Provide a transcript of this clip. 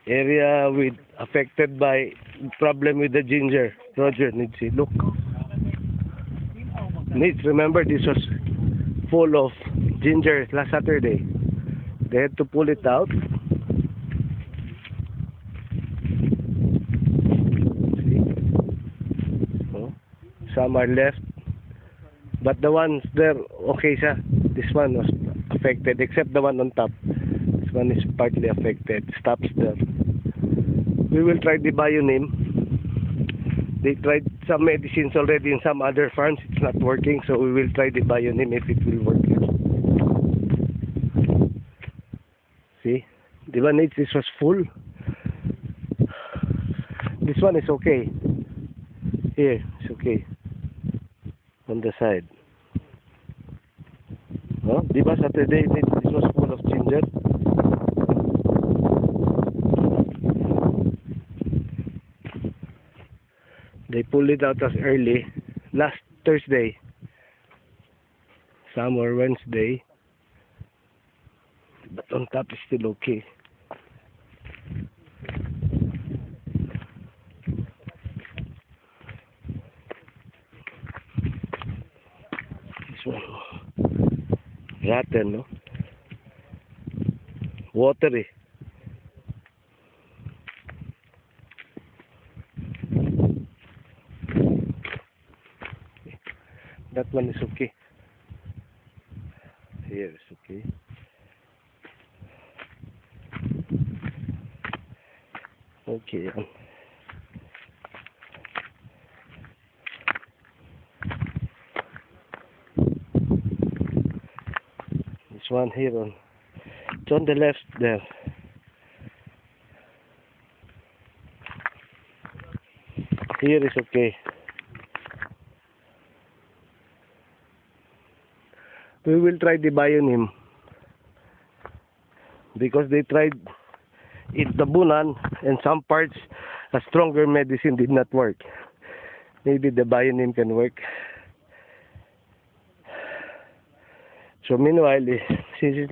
area with affected by problem with the ginger. Roger needs it. Look. Needs, remember this was full of ginger last Saturday. They had to pull it out. See? Oh, some are left. But the ones there, okay siya. This one was affected, except the one on top. This one is partly affected. Stops there. We will try the Bionim. They tried some medicines already in some other farms. It's not working, so we will try the Bionim if it will work. See? The one needs, this was full. This one is okay. Here, it's okay. On the side. No? Diba Saturday this was full of ginger? They pulled it out as early last Thursday. Some or Wednesday. But on top is still okay. Rotten, no? Watery. That one is okay. Here is okay. Okay. This one here on, it's on the left there. Here is okay. We will try the Bionim because they tried it tabunan and some parts a stronger medicine did not work. Maybe the Bionim can work. So meanwhile, since it's like